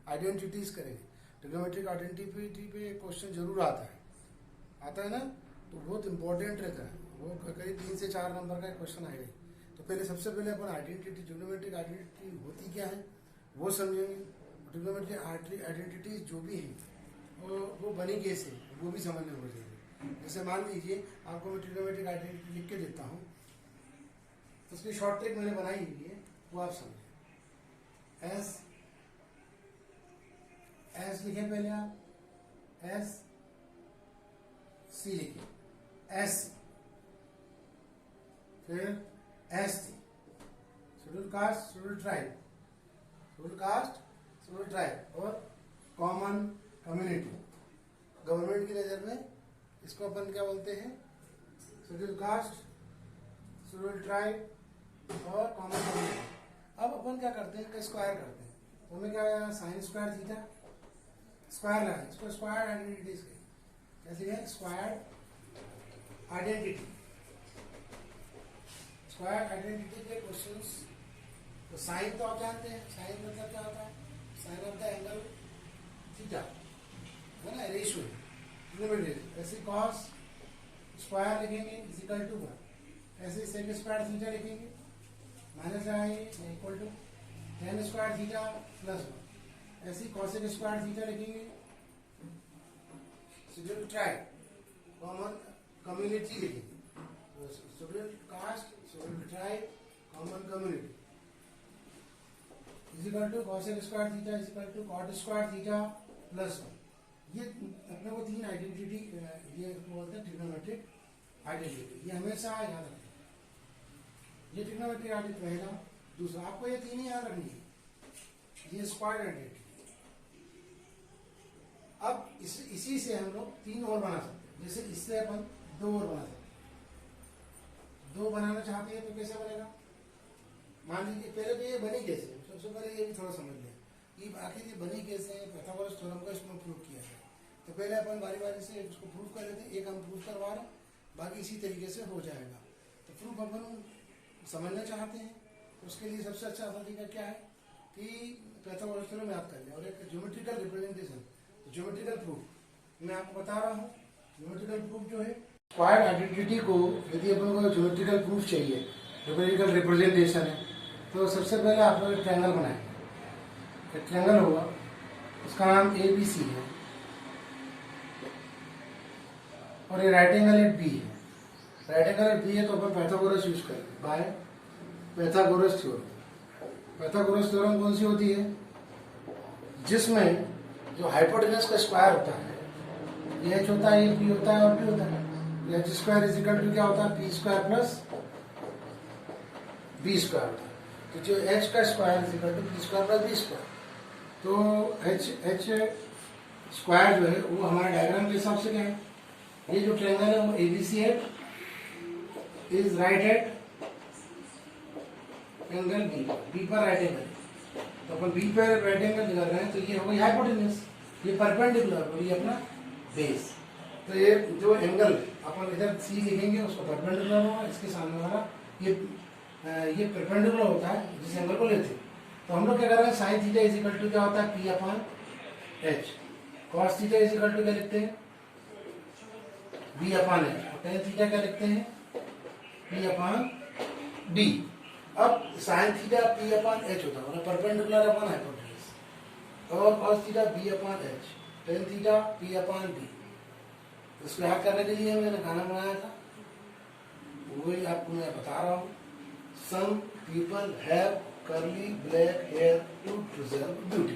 Identities करेंगे। Trigonometric identity पे question जरूर आता है ना, तो बहुत इंपॉर्टेंट रहता है वो, करीब 3 से 4 नंबर का क्वेश्चन आएगा। तो पहले सबसे पहले अपन आइडेंटिटी, ट्रिग्नोमेट्रिक आइडेंटिटी होती क्या है वो समझेंगे। ट्रिग्नोमेट्रिक आइडेंटिटी जो भी है वो बनी कैसे वो भी समझने हो जाएगी। जैसे मान लीजिए आपको मैं ट्रिग्नोमेट्रिक आइडेंटिटी लिख के देता हूँ, तो उसकी शॉर्ट ट्रिक मैंने बनाई हुई है, वो आप समझें। एस लिखे पहले आप, एस सी लिखे, एस फिर S T, schedule caste schedule tribe, schedule caste schedule tribe और कॉमन कम्युनिटी। गवर्नमेंट की नजर में इसको अपन क्या बोलते हैं, शेड्यूल कास्ट शेड्यूल ट्राइब और कॉमन कम्युनिटी। अब अपन क्या करते हैं, इसका स्क्वायर करते हैं, तो हमें क्या आया, साइन स्क्वायर थीटा, स्क्वायर लगाए, इसको स्क्वायर आइडेंटिटीज कहें। कैसे है, स्क्वायर आइडेंटिटी, स्क्वायर आइडेंटिटी के क्वेश्चंस। तो साइन तो आप जानते हैं, साइन मतलब क्या होता है, sine of the angle theta है ना, रेशियो है। ऐसे कॉस स्क्वायर लिखेंगे इज इक्वल टू 1, ऐसे सेक स्क्वायर थीटा लिखेंगे minus equal to tan square theta plus 1, ऐसे कॉसेक स्क्वायर थीटा लिखेंगे। शेड्यूल ट्राइब, कॉमन कम्युनिटी लिखेंगे, schedule caste schedule tribe common community is equal to cosec square theta is equal to cot square theta plus 1। ये अपने को 3 identity, ये बोलते हैं trigonometric identity. ये हमेशा याद रखें, ये ट्रिग्नोमेट्रिक आइडेंटिटी पहला। दूसरा आपको ये 3 ही याद रखनी है, ये स्क्वायर आइडेंटिटी। अब इसी से हम लोग 3 और बना सकते हैं, जैसे इससे अपन 2 और बना सकते हैं। 2 बनाना चाहते हैं तो कैसे बनेगा, मान लीजिए पहले तो ये बनी कैसे, सबसे पहले ये भी थोड़ा समझ लें कि आखिर ये बनी कैसे है, पाइथागोरस थ्योरम का इसमें प्रूव किया है। तो पहले अपन बारी बारी से इसको प्रूव कर लेते हैं, एक हम प्रूव करवा रहे हैं, बाकी इसी तरीके से हो जाएगा। तो प्रूफ अपन समझना चाहते हैं, उसके लिए सबसे अच्छा तरीका क्या है कि पाइथागोरस थ्योरम याद कर लें और एक ज्योमेट्रिकल रिप्रेजेंटेशन, ज्योमेट्रिकल प्रूफ मैं आपको बता रहा हूँ। ज्योमेट्रिकल प्रूफ जो है, स्क्वायर आइडेंटिटी को यदि अपन को ज्योमेट्रिकल प्रूफ चाहिए, ज्योमेट्रिकल रिप्रेजेंटेशन है, तो सबसे पहले आप लोग एक ट्रायंगल बनाएंगे। एक ट्रायंगल होगा, उसका नाम ABC है और ये राइट एंगल एट बी है। राइट एंगल एट बी है तो अपन पाइथागोरस यूज करेंगे, by Pythagoras theorem. Pythagoras theorem कौन सी होती है, जिसमें जो हाइपोटेनस का स्क्वायर होता है, ये एच होता है, ये पी होता है और पी होता है। H square is equal to क्या होता है, P square plus B square होता है। तो जो एच का square is equal to P square plus B square. तो एच स्क्वायर जो है वो हमारे डायग्राम के हिसाब से क्या है, ये जो ट्रायंगल है वो ABC है, is right at angle B पर राइट एंगल। तो अपन बी पर राइट एंगल निकाल रहे हैं, तो ये होगा हाइपोटेनस, ये परपेंडिकुलर और ये अपना बेस। तो ये जो एंगल अपन इधर सी लिखेंगे उसको परपेंडिकुलर होगा, इसके सामने वाला ये परपेंडिकुलर होता है जिस एंगल को लेते हैं। तो हम लोग क्या कर रहे हैं, sine theta is equal to क्या होता है, P upon H. Cos theta is equal to क्या लिखते हैं, बी अपॉन एच। और टेन थीटा क्या लिखते हैं, पी अपॉन डी। अब sine theta P upon H होता है, मतलब परपेंडिकुलर अपॉन हाइपोटेनस, और cos theta B upon H, tan theta P upon D. इसको याद करने के लिए मैंने गाना बनाया था, वही आपको मैं बता रहा हूँ। Some people have curly black hair to preserve beauty।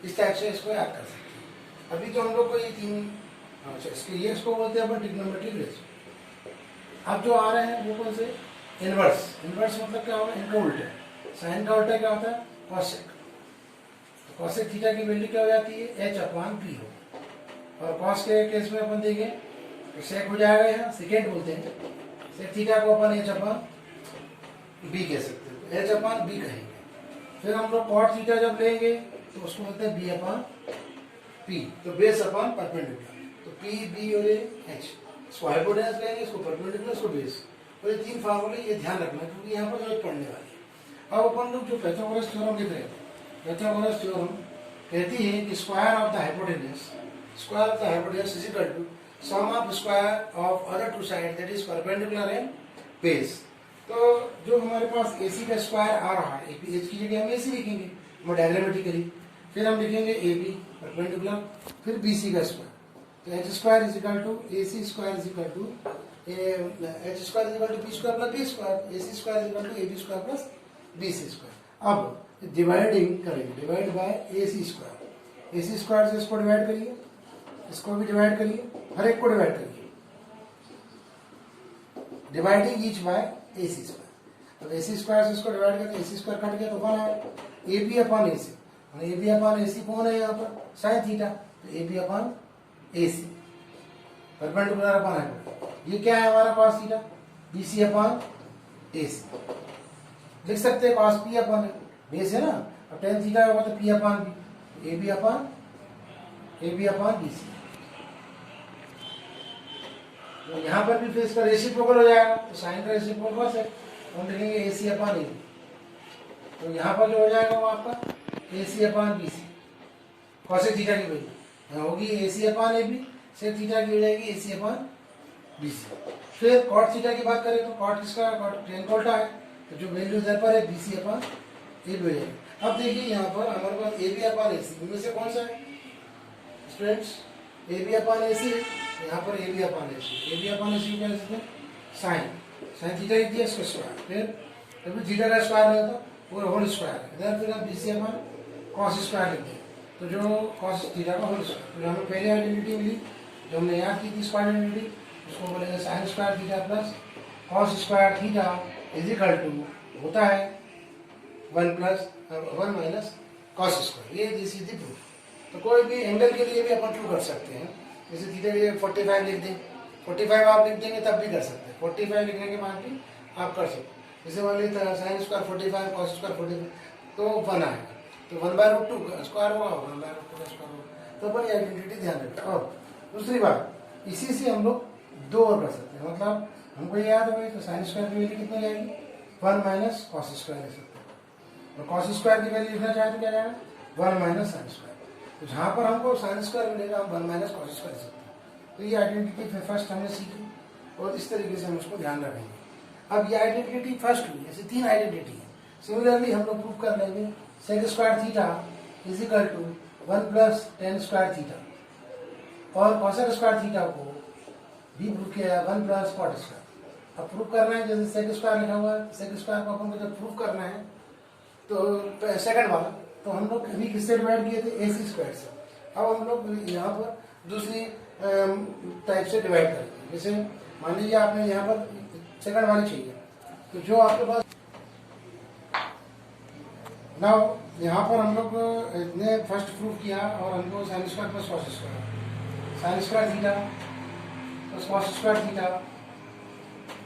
इस टाइप से इसको याद कर सकते हैं। अभी तो हम लोग को ये 3, अच्छा इसको बोलते हैं अपन ट्रिग्नोमेट्रिक रेशियो। अब जो आ रहे हैं वो कौन से, इनवर्स। इनवर्स मतलब क्या होगा, इनका उल्टा। साइन का उल्टा क्या होता है, कॉसेक। तो कॉसेक थीटा की वैल्यू क्या हो जाती है, एच अपॉन पी हो। और कॉस के केस में अपन देंगे तो सेक हो जाएगा, यहाँ सेकेंड बोलते हैं। सेक थीटा को अपन एच अपॉन बी कह सकते हैं, तो एच अपॉन बी कहेंगे। फिर हम लोग कॉट थीटा जब लेंगे तो उसको बोलते हैं बी अपॉन पी। तो बेस अपॉन परपेंडिकुलर, तो पी बी और एच। इसको हाइपोटेनस लेंगे, इसको परपेंडिकुलर, इसको बेस। तो ये 3 फार्मूले ये ध्यान रखना क्योंकि यहाँ पर जरूरत पड़ने वाली है। अब अपन लोग जो पाइथागोरस थ्योरम लिख रहे हैं, पाइथागोरस थ्योरम कहती है कि square of the hypotenuse is equal to sum of square of other two side that is perpendicular and base. तो जो हमारे पास AC का स्क्वायर आ रहा है, एच की जगह हम AC लिखेंगे डायग्रामेटिकली, फिर हम लिखेंगे AB परपेंडिकुलर, फिर BC का स्क्वायर। तो H square is equal to AC square is equal to H square is equal to B square plus B square, AC square is equal to AB square plus BC square. अब dividing करेंगे, divide by AC square, AC square से इसको divide करिए, इसको भी divide करिए, हर एक को डिवाइड करिए, dividing each by AC square. अब AC स्क्वायर से इसको डिवाइड करके AC स्क्वायर कट गया तो 1 आएगा, AB upon AC, AB upon AC कौन है यहाँ पर, साइन थीटा, तो AB upon AC perpendicular upon hypotenuse. ये क्या है हमारा cos theta, BC upon AC लिख सकते हैं, कॉस P अपॉन बेस है ना, अब टेन थीटा होगा तो P upon B, AB upon BC। तो यहाँ पर भी फिर इसका रेसिप्रोकल हो जाएगा, तो साइन का रेसिप्रोकल कॉस है, हम लिखेंगे AC अपॉन AB। तो यहाँ पर जो हो जाएगा वो आपका AC upon BC, cosec theta की वैल्यू यहाँ होगी AC upon AB, sec theta की हो जाएगी AC अपॉन BC। फिर कॉट थीटा की बात करें तो कॉट किसका, कॉट टेन का उल्टा है, तो जो वैल्यू इधर पर है BC अपॉन AB हो जाएगी। अब देखिए यहाँ पर हमारे पास AB अपॉन AC, इनमें से कौन सा है स्टूडेंट्स, AB अपॉन AC है, यहाँ पर AB अपॉन AC क्या है, साइन थीटा लिख दिया, इसका स्क्वायर, फिर थीटा का स्क्वायर नहीं होता वो होल स्क्वायर है, इधर फिर हम BC अपॉन कॉस स्क्वायर लिख दिया, तो जो कॉस थीटा का होल स्क्वायर। तो हमें पहले आइडेंटिटी मिली जो हमने याद की थी स्क्वायर आइडेंटिटी, उसको बोलेंगे sine square theta plus cos square theta is equal to होता है 1 माइनस कॉस स्क्वायर। ये दिस इज द प्रूफ। तो कोई भी एंगल के लिए भी अपन प्रूव कर सकते हैं, जैसे थीटा के लिए 45 लिख दें, 45 आप लिख देंगे तब भी कर सकते हैं, 45 लिखने के बाद भी आप कर सकते हैं। जैसे मान लीजिए साइन स्क्वायर 45 कॉस स्क्वायर 45 तो 1 आएगा, तो 1/√2 स्क्वायर होगा, 1/√2 का स्क्वायर होगा। तो अपन ये आइडेंटिटी ध्यान रखें। और दूसरी बात, इसी से हम लोग दो और कर सकते हैं, मतलब हमको याद हो तो साइन स्क्वायर की वैल्यू कितनी जाएगी, 1 माइनस कॉस स्क्वायर ले सकते हैं, और कॉस स्क्वायर की वैल्यू लिखना चाहे तो क्या जाएगा 1 माइनस साइन स्क्वायर। तो जहाँ पर हमको साइन स्क्वायर मिलेगा हम 1 माइनस कॉस स्क्वायर ले सकते हैं। तो ये आइडेंटिटी फर्स्ट हमने सीखी और इस तरीके से हम उसको ध्यान रखेंगे। अब ये आइडेंटिटी फर्स्ट हुई, ऐसे 3 आइडेंटिटी है। सिमिलरली हम लोग प्रूव कर लेंगे sec square theta is equal to 1 plus tan square theta, और कॉसेक स्क्वायर थीटा को भी प्रूव किया 1 प्लस कॉट स्क्वायर। अब प्रूव करना है, जैसे सेक स्क्वायर लिखा हुआ है, सेक स्क्वायर को अपन को जब प्रूव करना है तो सेकंड वाला, तो हम लोग अभी किससे डिवाइड किए थे, AC स्क्वायर से। अब हम लोग यहाँ पर दूसरी टाइप से डिवाइड करेंगे। जैसे मान लीजिए आपने यहाँ पर सेकंड वाली चाहिए, तो जो आपके पास ना यहाँ पर हम लोग ने फर्स्ट प्रूव किया और हमको sine square plus cos square, sine square theta plus cos square theta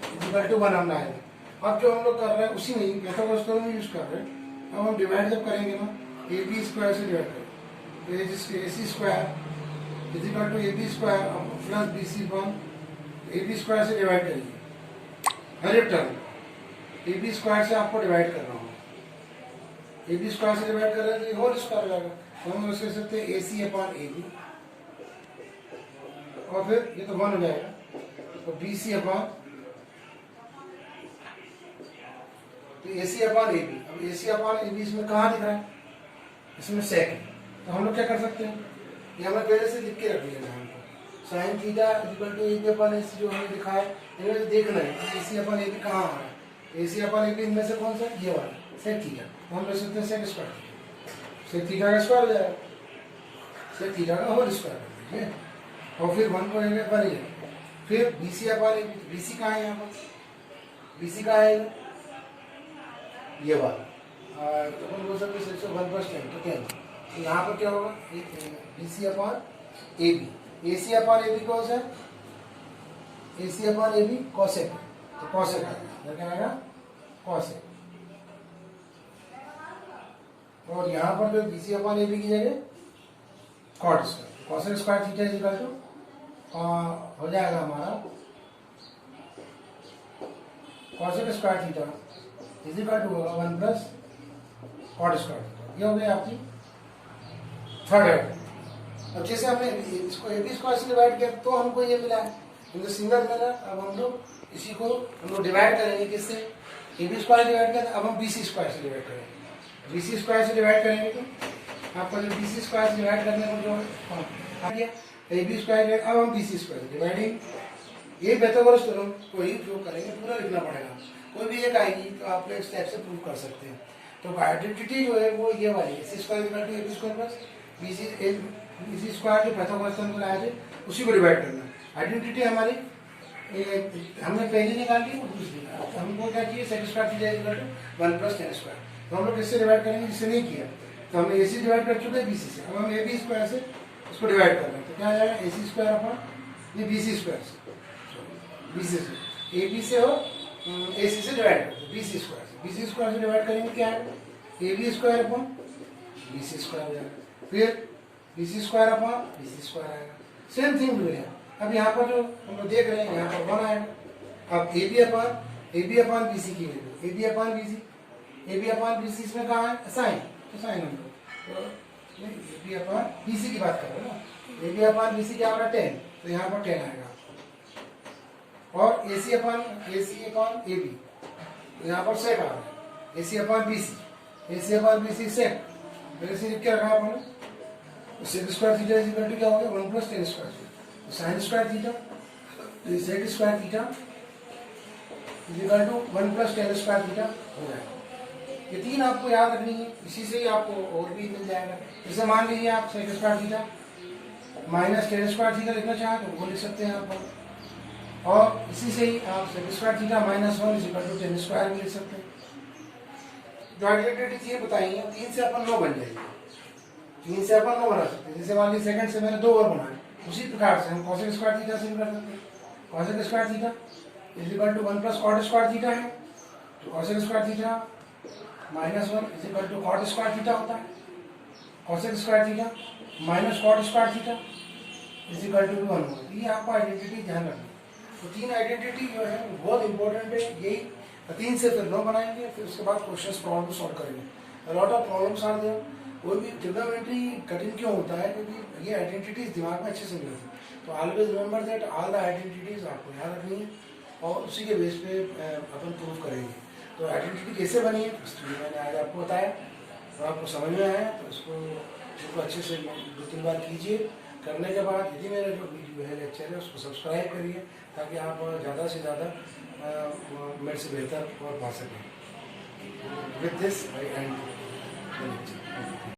equal to 1 हमने आया। अब जो हम लोग कर रहे हैं उसी में पैथागोरस थ्योरम यूज कर रहे हैं। अब हम डिवाइड जब करेंगे ना, AB स्क्वायर से डिवाइड करेंगे, तो AC square is equal to AB square plus BC upon AB square से डिवाइड करिए हर एक टर्म, AB स्क्वायर से आपको डिवाइड करना होगा, AB स्क्वायर से डिवाइड कर रहे हैं तो ये होल स्क्वायर हो जाएगा, तो हम उसके सकते हैं AC अपॉन AB, और फिर ये तो 1 हो जाएगा, तो BC अपॉन, तो AC अपॉन AB। अब AC अपॉन AB इसमें कहाँ दिख रहा है, इसमें सेक है, तो हम लोग क्या कर सकते हैं, ये हमें पहले से लिख के रख लिया है, sine theta equal to AB upon AC जो हमने लिखा है, इन्हें तो देखना है AC अपॉन AB कहाँ आ रहा है। AC अपॉन AB इनमें से कौन सा, ये वाला सेक थीटा, तो हम ले सकते हैं सेक स्क्वायर, सेक थीटा का स्क्वायर हो जाएगा, सेक थीटा का होल स्क्वायर, ठीक है, और फिर 1 को बन जाएगा। फिर BC अपॉन AB, BC कहाँ है यहाँ पर, BC कहाँ है ये वाला, तो अपन बोल सकते हैं 1 प्लस 10 तो 10, तो यहाँ पर क्या होगा BC upon AB, AC upon AB कौन सा है, AC अपॉन AB कॉसेक, तो कॉसेक आएगा, क्या आएगा कॉसेक, और यहाँ पर जो BC अपॉन AB की जगह cot square, cosec square theta is equal to हो जाएगा हमारा cosec square theta is equal to होगा 1 प्लस कॉट स्क्वायर थीटा। ये हो गई आपकी थर्ड आइटम। अब जैसे हमने इसको ए बी स्क्वायर से डिवाइड किया तो हमको ये मिला है, हमको सिंगल मिला। अब हम लोग इसी को हम लोग डिवाइड करेंगे किससे, ए बी स्क्वायर डिवाइड किया, अब हम बी सी स्क्वायर से डिवाइड करेंगे। बी सी स्क्वायर से डिवाइड करेंगे तो आपका जो बी सी स्क्वायर से डिवाइड करने को जो आ गया ए बी स्क्वायर, अब हम बी सी स्क्वायर से डिवाइडिंग ये पाइथागोरस थ्योरम को ही उपयोग करेंगे, पूरा लिखना पड़ेगा। कोई भी एक आएगी तो आप लोग स्टेप से प्रूव कर सकते हैं। तो आइडेंटिटी जो है वो ये वाली है, C square equal to A B square plus B C square जो पाइथागोरस थ्योरम को लाया थे उसी को डिवाइड करना है। आइडेंटिटी हमारी हमने पहले निकाल ली, दूसरी हमको क्या चाहिए, sec square theta equal to 1 plus tan square. तो हम लोग किससे डिवाइड करेंगे, जिससे नहीं किया तो हमने ए सी डिवाइड कर चुके हैं बी सी से, अब हम ए बी स्क्वायर से इसको डिवाइड कर रहे हैं। तो क्या आ जाएगा, ए सी स्क्वायर अपॉन ये बी सी स्क्वायर से, बी सी से ए बी से हो ए सी से डिवाइड करते बी सी स्क्वायर से, बी सी स्क्वायर से डिवाइड करेंगे क्या है, A B square upon B C square हो जाएगा, फिर B C square upon B C square आएगा। सेम थिंग डू है। अब यहाँ पर जो हम लोग देख रहे हैं यहाँ पर 1 आएगा। अब A B upon B C की value, A B upon B C इसमें कहाँ है, साइन, तो साइन हम लोग तो A B upon B C की बात कर रहे हैं ना, A B upon B C क्या होगा 10, तो यहाँ पर 10 आएगा। और ए सी अपॉन ए बी, तो यहाँ पर सेक आ रहा है, ए सी अपॉन बी सी सेक, तो इसे क्या रखा आपने, sec square theta is equal to क्या हो गया 1 प्लस tan स्क्वायर थीटा, तो साइन स्क्वायर थीटा, तो sec square theta is equal to 1 plus tan square theta हो जाएगा। ये तीन आपको याद रखनी है, इसी से ही आपको और भी मिल जाएगा। जैसे मान लीजिए आप sec square theta minus tan square theta लिखना चाहें तो वो लिख सकते हैं आप, और इसी से ही आप sec square theta minus 1 is equal to tan square भी लिख सकते हैं। जो आइडेंटिटी चीजें बताई हैं 3 से अपन 9 बन जाएगी, 3 से अपन 9 बना सकते हैं। जैसे मान लीजिए सेकंड से मैंने 2 और बनाए, उसी प्रकार से हम cosec स्क्वायर थीटा से भी कर सकते हैं। cosec square theta is equal to 1 plus cot square theta है, तो cosec square theta minus 1 is equal to cot square theta होता है। cosec square theta minus cot square theta is equal to 1 होगा। ये आपको आइडेंटिटी ध्यान रखना। तो 3 आइडेंटिटी जो है बहुत इंपॉर्टेंट है, यही 3 से फिर 9 बनाएंगे, फिर उसके बाद क्वेश्चंस प्रॉब्लम को सॉल्व करेंगे। Lot of problems are there. कोई भी ट्रिग्नोमेट्री कठिन क्यों होता है, क्योंकि ये आइडेंटिटीज दिमाग में अच्छे से मिलती है। तो always remember that all the identities आपको याद रखनी है और उसी के बेस पे अपन प्रूव करेंगे। तो आइडेंटिटी कैसे बनी है मैंने आज आपको बताया, तो आपको समझ में आया तो इसको अच्छे से 2-3 बार कीजिए। करने के बाद यदि मेरा जो वीडियो है लेक्चर है उसको सब्सक्राइब करिए, ताकि आप ज़्यादा से ज़्यादा मेरे से बेहतर और पा सकें। With this I and the lecture.